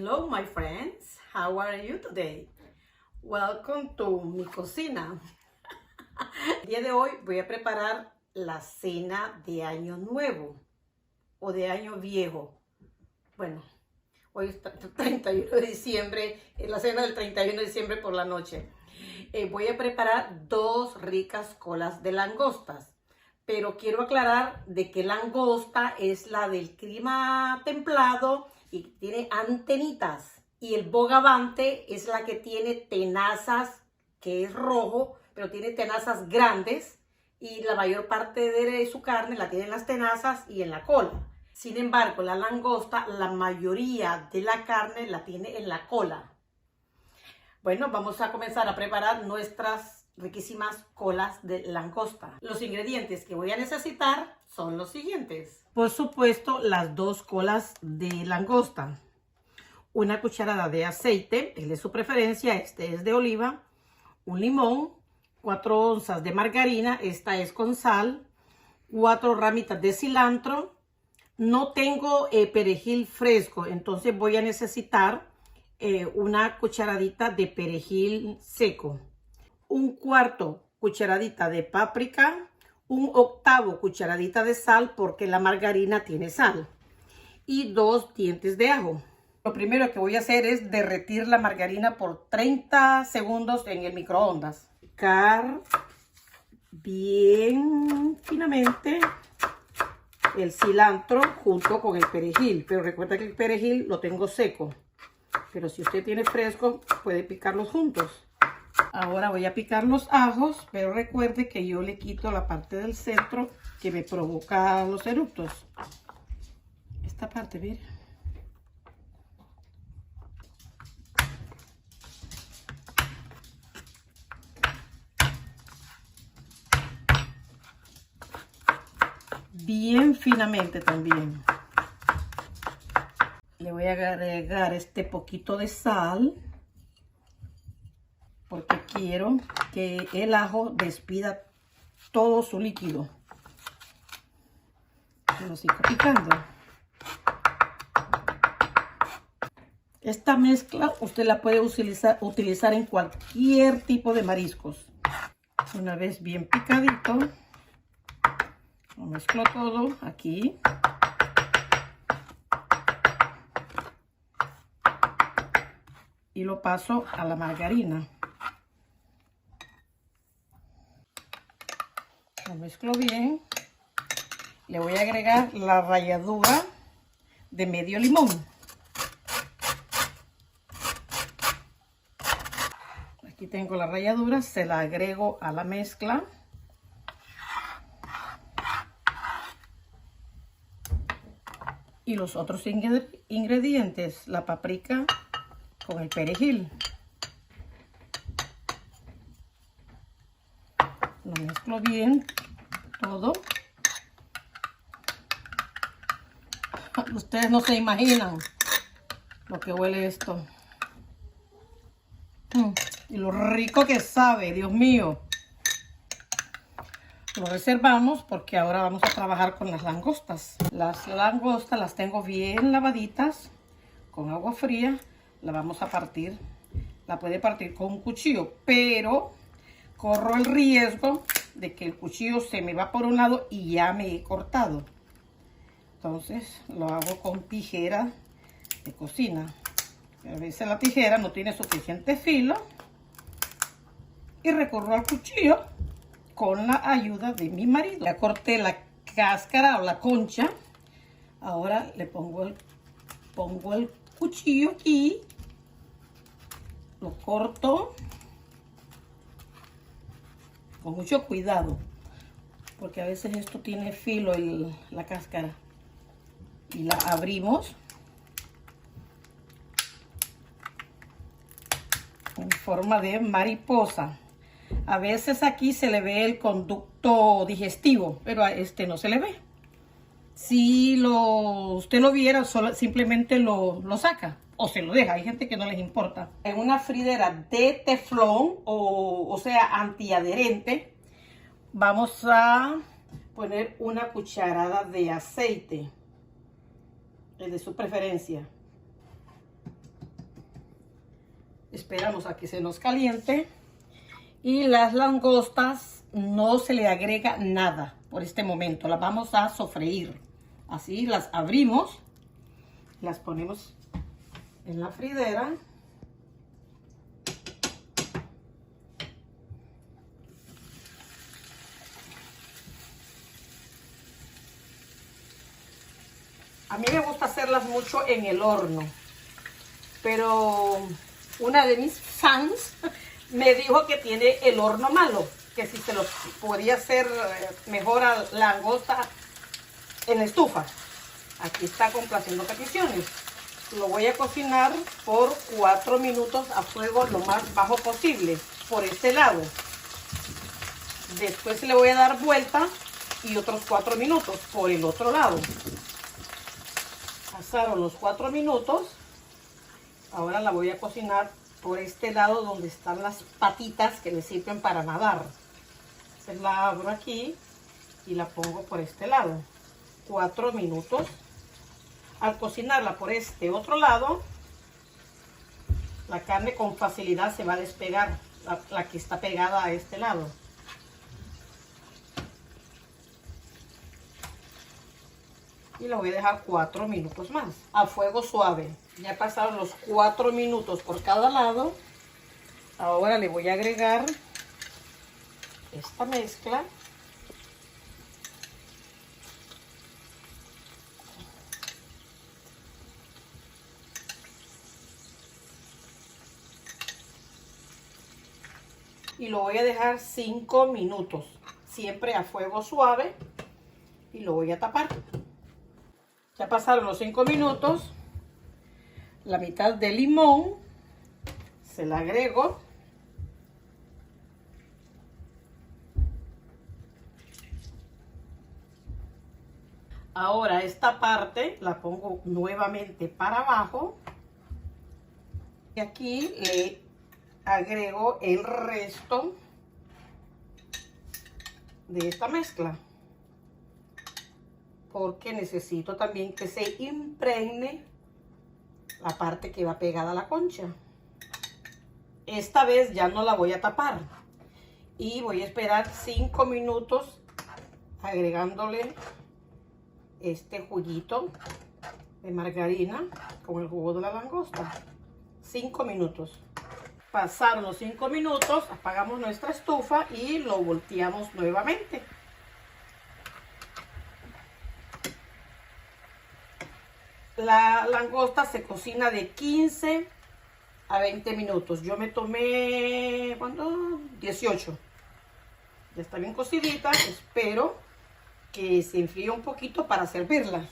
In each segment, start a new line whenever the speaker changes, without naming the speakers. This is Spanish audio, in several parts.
Hello my friends, how are you today? Welcome to mi cocina. El día de hoy voy a preparar la cena de Año Nuevo o de Año Viejo. Bueno, hoy es 31 de diciembre, es la cena del 31 de diciembre por la noche. Voy a preparar dos ricas colas de langostas, pero quiero aclarar de que langosta es la del clima templado y tiene antenitas, y el bogavante es la que tiene tenazas, que es rojo, pero tiene tenazas grandes y la mayor parte de su carne la tiene en las tenazas y en la cola. Sin embargo, la langosta, la mayoría de la carne la tiene en la cola. Bueno, vamos a comenzar a preparar nuestras riquísimas colas de langosta. Los ingredientes que voy a necesitar son los siguientes. Por supuesto, las dos colas de langosta. Una cucharada de aceite, es de su preferencia, este es de oliva. Un limón, 4 onzas de margarina, esta es con sal. 4 ramitas de cilantro. No tengo perejil fresco, entonces voy a necesitar una cucharadita de perejil seco, 1/4 cucharadita de páprica, 1/8 cucharadita de sal porque la margarina tiene sal y 2 dientes de ajo. Lo primero que voy a hacer es derretir la margarina por 30 segundos en el microondas. Picar bien finamente el cilantro junto con el perejil, pero recuerda que el perejil lo tengo seco. Pero si usted tiene fresco, puede picarlos juntos. Ahora voy a picar los ajos, pero recuerde que yo le quito la parte del centro que me provoca los eructos. Esta parte, mire. Bien finamente también. Le voy a agregar este poquito de sal porque quiero que el ajo despida todo su líquido. Lo sigo picando. Esta mezcla usted la puede utilizar en cualquier tipo de mariscos. Una vez bien picadito, lo mezclo todo aquí. Y lo paso a la margarina. Lo mezclo bien. Le voy a agregar la ralladura de medio limón. Aquí tengo la ralladura, se la agrego a la mezcla. Y los otros ingredientes, la paprika con el perejil. Lo mezclo bien todo. Ustedes no se imaginan lo que huele esto. Y lo rico que sabe, Dios mío. Lo reservamos porque ahora vamos a trabajar con las langostas. Las langostas las tengo bien lavaditas con agua fría. La vamos a partir. La puede partir con un cuchillo, pero corro el riesgo de que el cuchillo se me va por un lado y ya me he cortado. Entonces lo hago con tijera de cocina. A veces la tijera no tiene suficiente filo y recurro al cuchillo con la ayuda de mi marido. Ya corté la cáscara o la concha. Ahora le pongo el cuchillo aquí. Lo corto con mucho cuidado, porque a veces esto tiene filo la cáscara. Y la abrimos en forma de mariposa. A veces aquí se le ve el conducto digestivo, pero a este no se le ve. Si usted lo viera, simplemente lo saca o se lo deja. Hay gente que no les importa. En una fridera de teflón, o sea, antiadherente, vamos a poner una cucharada de aceite, de su preferencia. Esperamos a que se nos caliente. Y las langostas no se le agrega nada por este momento. Las vamos a sofreír. Así las abrimos. Las ponemos en la fridera. A mí me gusta hacerlas mucho en el horno, pero una de mis fans me dijo que tiene el horno malo, que si se lo podía hacer mejor a la langosta en la estufa. Aquí está complaciendo peticiones. Lo voy a cocinar por 4 minutos a fuego lo más bajo posible, por este lado. Después le voy a dar vuelta y otros 4 minutos por el otro lado. Pasaron los 4 minutos. Ahora la voy a cocinar por este lado donde están las patitas que le sirven para nadar. Entonces la abro aquí y la pongo por este lado. 4 minutos. Al cocinarla por este otro lado, la carne con facilidad se va a despegar, la que está pegada a este lado. Y lo voy a dejar 4 minutos más a fuego suave. Ya pasaron los 4 minutos por cada lado. Ahora le voy a agregar esta mezcla. Y lo voy a dejar 5 minutos, siempre a fuego suave. Y lo voy a tapar. Ya pasaron los 5 minutos. La mitad de limón se la agrego. Ahora esta parte la pongo nuevamente para abajo. Y aquí le agrego el resto de esta mezcla, porque necesito también que se impregne la parte que va pegada a la concha. Esta vez ya no la voy a tapar y voy a esperar 5 minutos agregándole este juguito de margarina con el jugo de la langosta. 5 minutos. Pasaron los 5 minutos, apagamos nuestra estufa y lo volteamos nuevamente. La langosta se cocina de 15 a 20 minutos. Yo me tomé, ¿cuánto? 18. Ya está bien cocidita. Espero que se enfríe un poquito para servirla.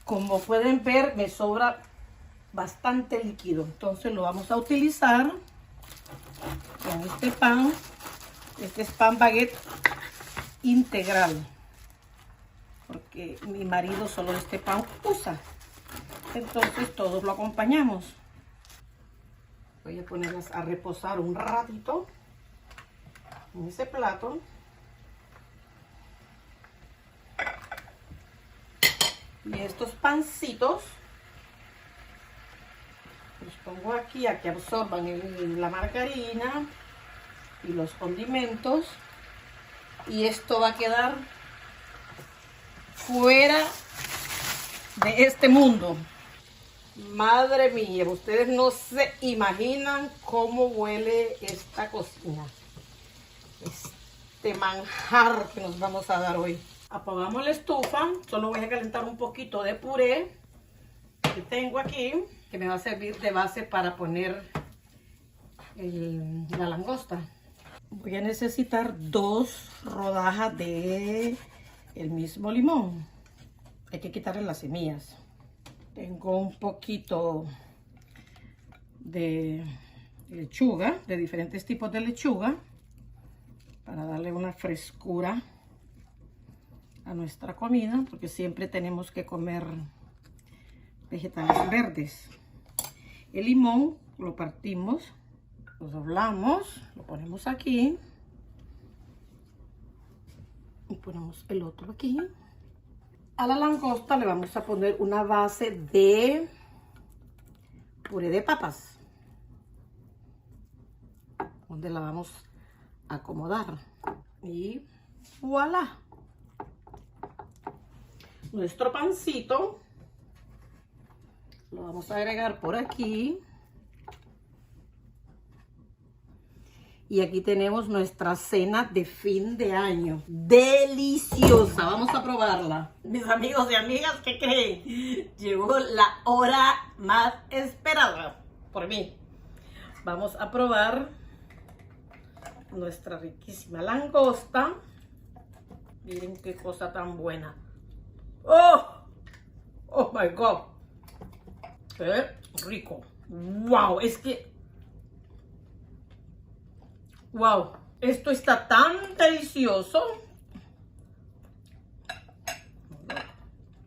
Como pueden ver, me sobra bastante líquido. Entonces lo vamos a utilizar con este pan. Este es pan baguette integral, porque mi marido solo este pan usa. Entonces todos lo acompañamos. Voy a ponerlas a reposar un ratito en ese plato. Y estos pancitos los pongo aquí a que absorban la margarina y los condimentos. Y esto va a quedar fuera de este mundo. Madre mía, ustedes no se imaginan cómo huele esta cocina. Este manjar que nos vamos a dar hoy. Apagamos la estufa. Solo voy a calentar un poquito de puré que tengo aquí, que me va a servir de base para poner la langosta. Voy a necesitar 2 rodajas de el mismo limón. Hay que quitarle las semillas. Tengo un poquito de lechuga, de diferentes tipos de lechuga, para darle una frescura a nuestra comida, porque siempre tenemos que comer vegetales verdes. El limón lo partimos, lo doblamos, lo ponemos aquí y ponemos el otro aquí. A la langosta le vamos a poner una base de puré de papas, donde la vamos a acomodar. Y voilà. Nuestro pancito lo vamos a agregar por aquí. Y aquí tenemos nuestra cena de fin de año. ¡Deliciosa! Vamos a probarla. Mis amigos y amigas, ¿qué creen? Llegó la hora más esperada por mí. Vamos a probar nuestra riquísima langosta. Miren qué cosa tan buena. ¡Oh! ¡Oh, my God! ¡Qué rico! ¡Wow! Es que... ¡Wow! Esto está tan delicioso.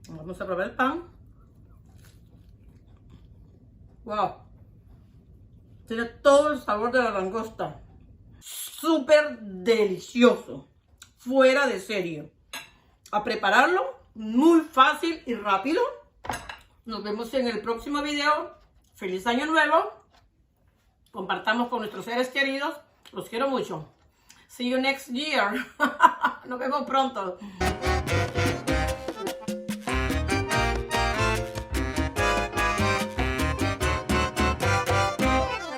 Vamos a probar el pan. ¡Wow! Tiene todo el sabor de la langosta. Súper delicioso. Fuera de serie. A prepararlo, muy fácil y rápido. Nos vemos en el próximo video. ¡Feliz Año Nuevo! Compartamos con nuestros seres queridos. Los quiero mucho. See you next year. Nos vemos pronto.